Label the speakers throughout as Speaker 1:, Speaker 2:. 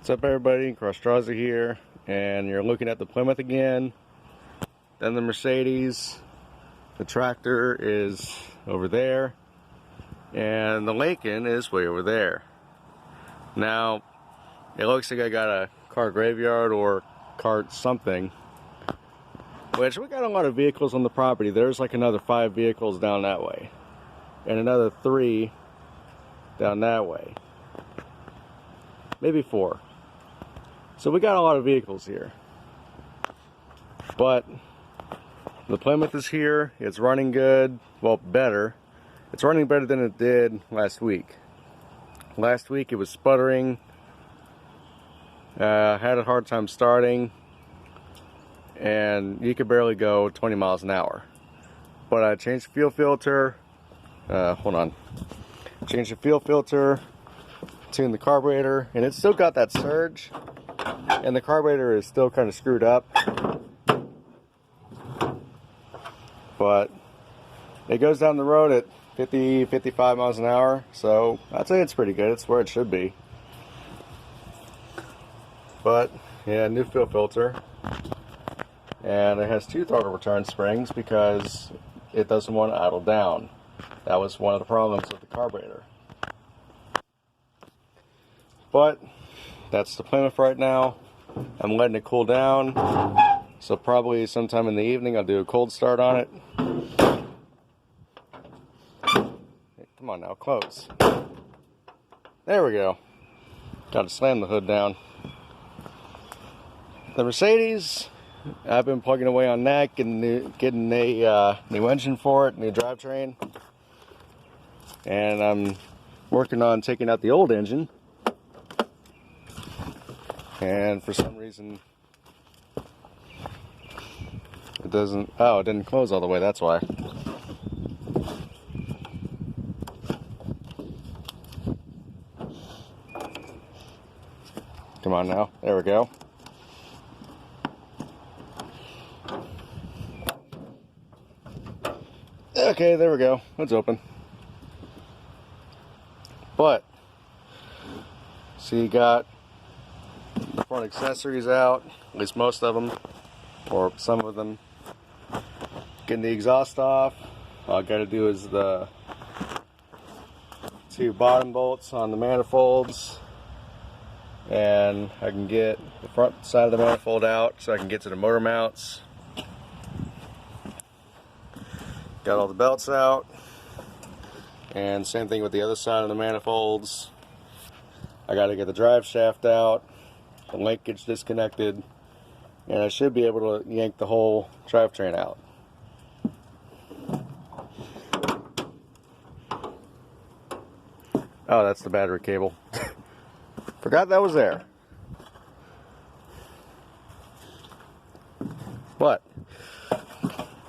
Speaker 1: What's up, everybody? Crossdraza here, and you're looking at the Plymouth again, then the Mercedes, the tractor is over there, and the Lincoln is way over there. Now, it looks like I got a car graveyard or cart something, which we got a lot of vehicles on the property. There's like another 5 vehicles down that way, and another 3 down that way, maybe 4. So we got a lot of vehicles here, but the Plymouth is here. It's running good, well, better. It's running better than it did last week. Last week it was sputtering, had a hard time starting, and you could barely go 20 miles an hour. But I changed the fuel filter, changed the fuel filter, tuned the carburetor, and it's still got that surge. And the carburetor is still kind of screwed up, but it goes down the road at 50-55 miles an hour, so I'd say it's pretty good. It's where it should be. But yeah, new fuel filter, and it has 2 throttle return springs because it doesn't want to idle down. That was one of the problems with the carburetor. But that's the Plymouth right now. I'm letting it cool down, so probably sometime in the evening I'll do a cold start on it. Hey, come on now, close. There we go. Got to slam the hood down. The Mercedes, I've been plugging away on that, getting a new engine for it, new drivetrain, and I'm working on taking out the old engine. And for some reason it doesn't, it didn't close all the way, that's why. Come on now, there we go. Okay, there we go, it's open. But, so you got the front accessories out, at least most of them, or some of them. Getting the exhaust off. All I gotta do is the 2 bottom bolts on the manifolds, and I can get the front side of the manifold out so I can get to the motor mounts. Got all the belts out, and same thing with the other side of the manifolds. I gotta get the drive shaft out, the linkage disconnected, and I should be able to yank the whole drivetrain out. Oh, that's the battery cable. Forgot that was there. But,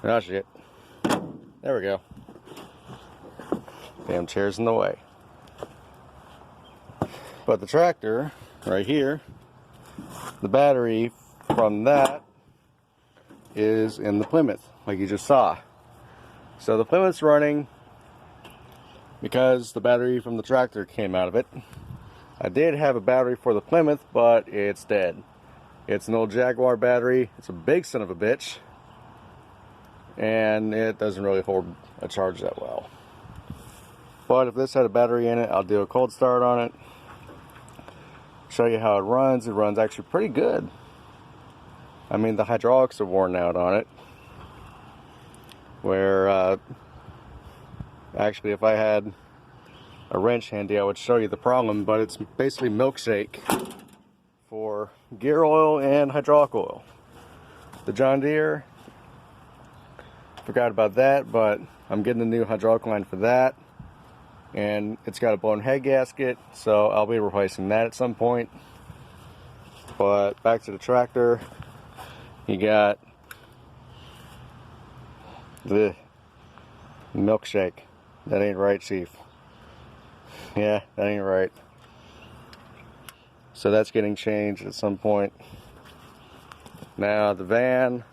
Speaker 1: oh shit. There we go. Damn chair's in the way. But the tractor, right here, the battery from that is in the Plymouth, like you just saw. So the Plymouth's running because the battery from the tractor came out of it. I did have a battery for the Plymouth, but it's dead. It's an old Jaguar battery. It's a big son of a bitch, and it doesn't really hold a charge that well. But if this had a battery in it, I'll do a cold start on it, show you how it runs. It runs actually pretty good. I mean, the hydraulics are worn out on it, where actually if I had a wrench handy I would show you the problem, but it's basically milkshake for gear oil and hydraulic oil. The John Deere, forgot about that, but I'm getting a new hydraulic line for that, and it's got a blown head gasket, so I'll be replacing that at some point. But back to the tractor, you got the milkshake. That ain't right, Chief. Yeah, that ain't right. So that's getting changed at some point. Now the van,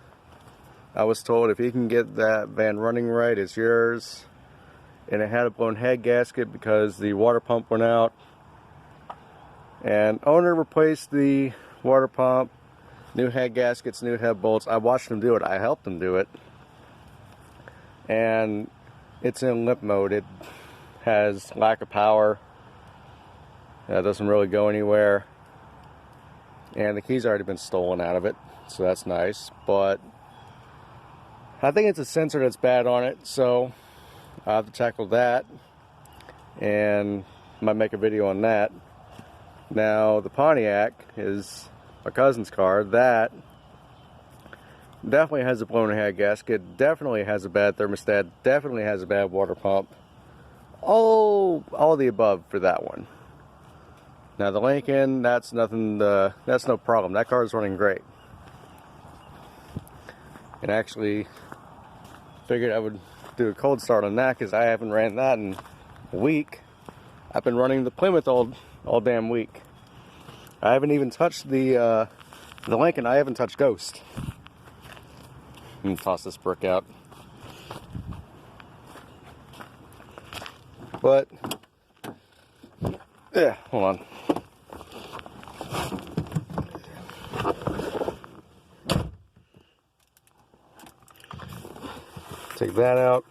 Speaker 1: I was told if you can get that van running right, it's yours. And it had a blown head gasket because the water pump went out. And owner replaced the water pump, new head gaskets, new head bolts. I watched him do it. I helped him do it. And it's in limp mode. It has lack of power. It doesn't really go anywhere. And the key's already been stolen out of it, so that's nice. But I think it's a sensor that's bad on it, so I'll have to tackle that. And might make a video on that. Now, the Pontiac is my cousin's car. That definitely has a blown head gasket, definitely has a bad thermostat, definitely has a bad water pump. All the above for that one. Now the Lincoln, that's nothing. That's no problem. That car is running great. And actually, figured I would do a cold start on that because I haven't ran that in a week. I've been running the Plymouth all damn week. I haven't even touched the Lincoln. I haven't touched Ghost. Let me toss this brick out. But yeah, hold on. Take that out.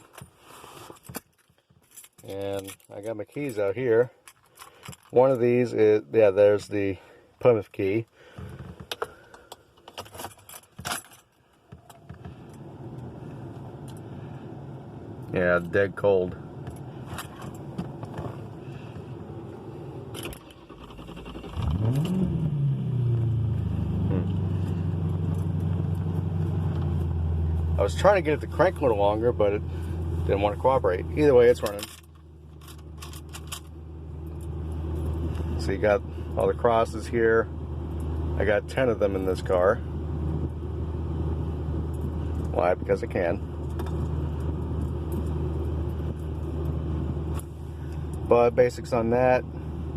Speaker 1: And I got my keys out here. One of these is, yeah, there's the Plymouth key. Yeah, dead cold. I was trying to get it to crank a little longer, but it didn't want to cooperate. Either way, it's running. So you got all the crosses here. I got 10 of them in this car. Why? Because I can. But basics on that: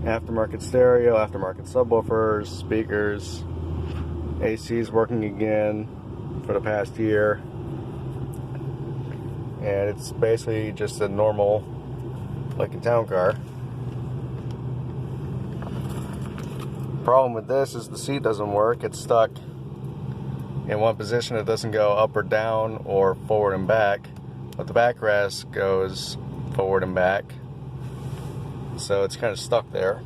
Speaker 1: aftermarket stereo, aftermarket subwoofers, speakers, AC's working again for the past year. And it's basically just a normal Lincoln Town car. Problem with this is the seat doesn't work. It's stuck in one position. It doesn't go up or down or forward and back, but the backrest goes forward and back, so it's kind of stuck there.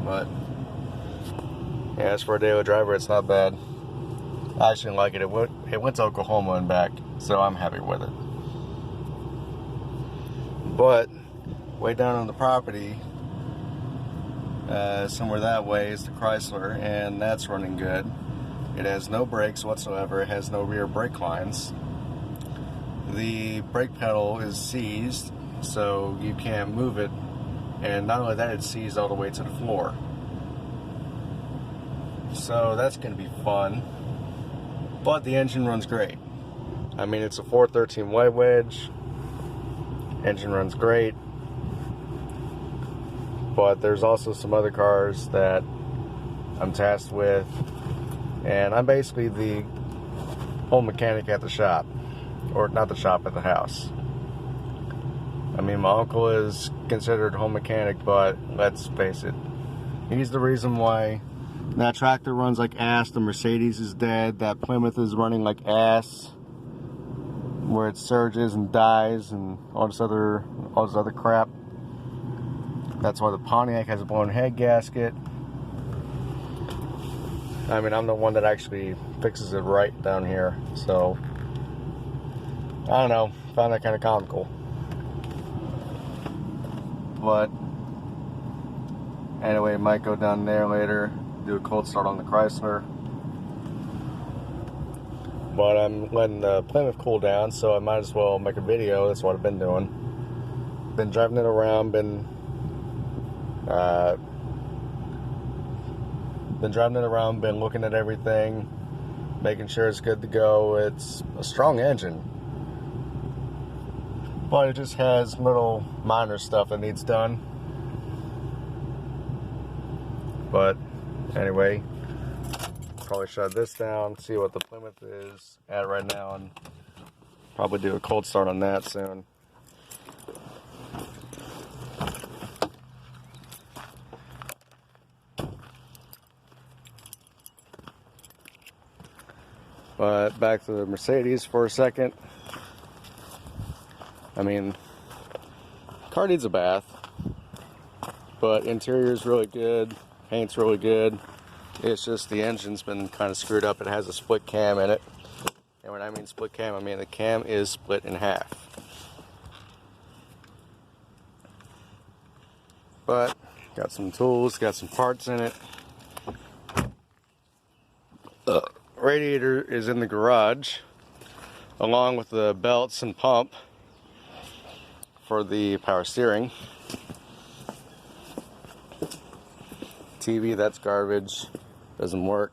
Speaker 1: But yeah, as for a daily driver, it's not bad. I actually like it. It went to Oklahoma and back, so I'm happy with it. But way down on the property, somewhere that way, is the Chrysler, and that's running good. It has no brakes whatsoever. It has no rear brake lines. The brake pedal is seized, so you can't move it. And not only that, it's seized all the way to the floor. So that's going to be fun. But the engine runs great. I mean, it's a 413 wide wedge. Engine runs great. But there's also some other cars that I'm tasked with, and I'm basically the home mechanic at the shop, or not the shop, at the house. I mean, my uncle is considered home mechanic, but let's face it, he's the reason why that tractor runs like ass, the Mercedes is dead, that Plymouth is running like ass, where it surges and dies and all this other crap. That's why the Pontiac has a blown head gasket. I mean, I'm the one that actually fixes it right down here. So, I don't know. Found that kind of comical. But, anyway, might go down there later, do a cold start on the Chrysler. But I'm letting the Plymouth cool down, so I might as well make a video. That's what I've been doing. Been driving it around, been looking at everything, making sure it's good to go. It's a strong engine, but it just has little minor stuff that needs done. But anyway, probably shut this down, see what the Plymouth is at right now, and probably do a cold start on that soon. But back to the Mercedes for a second. I mean, car needs a bath, but interior is really good, paint's really good. It's just the engine's been kind of screwed up. It has a split cam in it, and when I mean split cam, I mean the cam is split in half. But got some tools, got some parts in it. The radiator is in the garage, along with the belts and pump for the power steering. TV, that's garbage, doesn't work.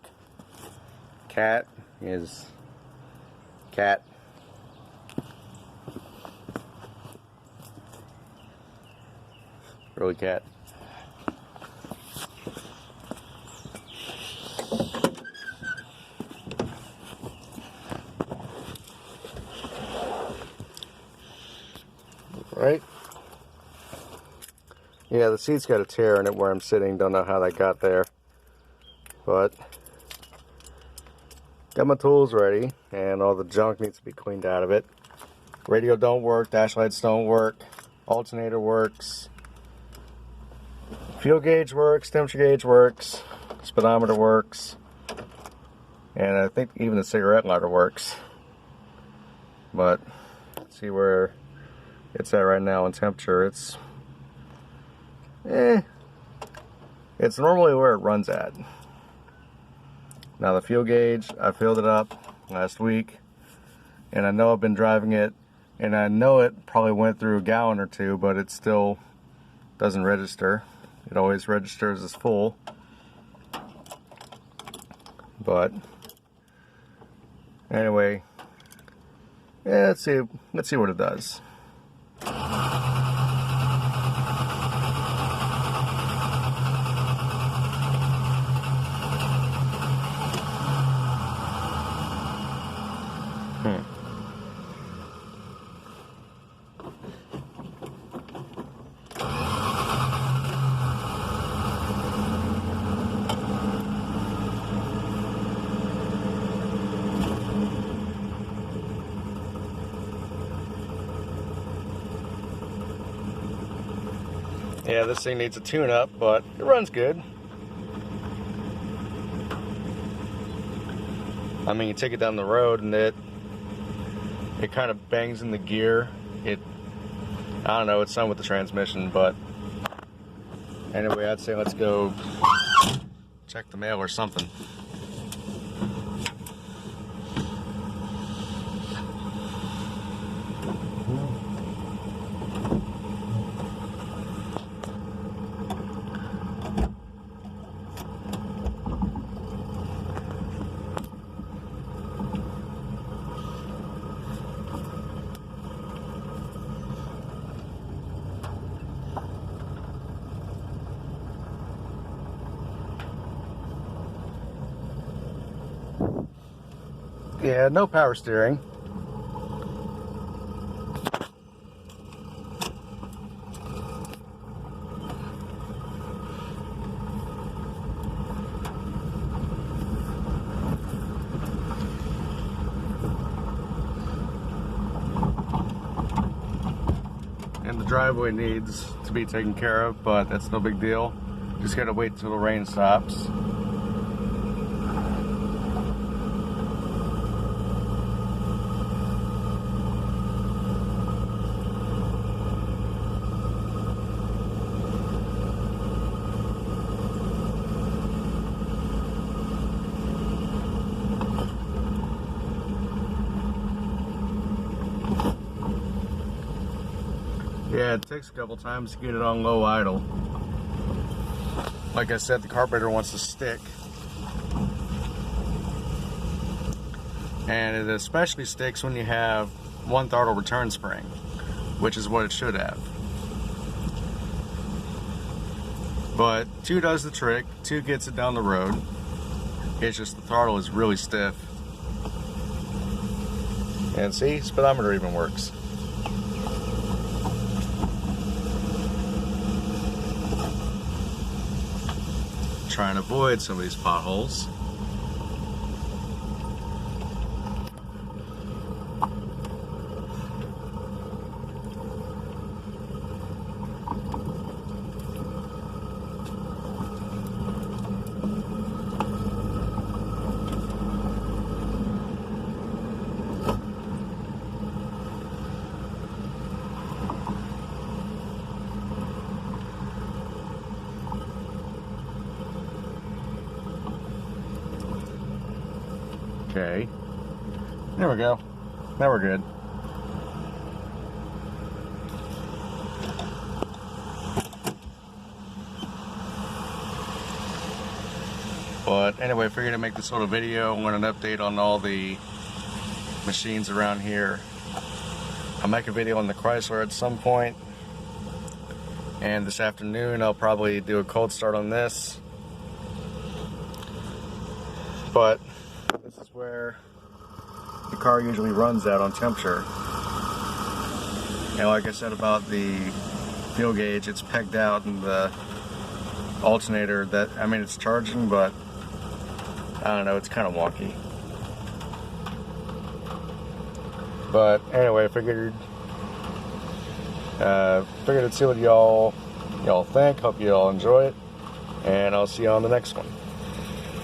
Speaker 1: Cat is cat. Really cat. Right? Yeah, the seat's got a tear in it where I'm sitting. Don't know how that got there. But got my tools ready, and all the junk needs to be cleaned out of it. Radio don't work, dash lights don't work, alternator works, fuel gauge works, temperature gauge works, speedometer works, and I think even the cigarette lighter works. But let's see where it's at right now in temperature. It's normally where it runs at. Now the fuel gauge, I filled it up last week, and I know I've been driving it, and I know it probably went through a gallon or two, but it still doesn't register. It always registers as full. But anyway, yeah, let's see what it does. Yeah, this thing needs a tune-up, but it runs good. I mean, you take it down the road and it kind of bangs in the gear. I don't know, it's something with the transmission, but anyway, I'd say let's go check the mail or something. Yeah, no power steering. And the driveway needs to be taken care of, but that's no big deal. Just gotta wait till the rain stops. Yeah, it takes a couple times to get it on low idle. Like I said, the carburetor wants to stick. And it especially sticks when you have one throttle return spring, which is what it should have. But 2 does the trick, 2 gets it down the road. It's just the throttle is really stiff. And see, speedometer even works. Try and avoid some of these potholes. Okay. There we go. Now we're good. But anyway, I figured to make this little video. I want an update on all the machines around here. I'll make a video on the Chrysler at some point. And this afternoon I'll probably do a cold start on this. But this is where the car usually runs at on temperature. And like I said about the fuel gauge, it's pegged out in the alternator. That, I mean, it's charging, but I don't know, it's kind of wonky. But anyway, I figured I'd see what y'all think. Hope you all enjoy it, and I'll see you on the next one.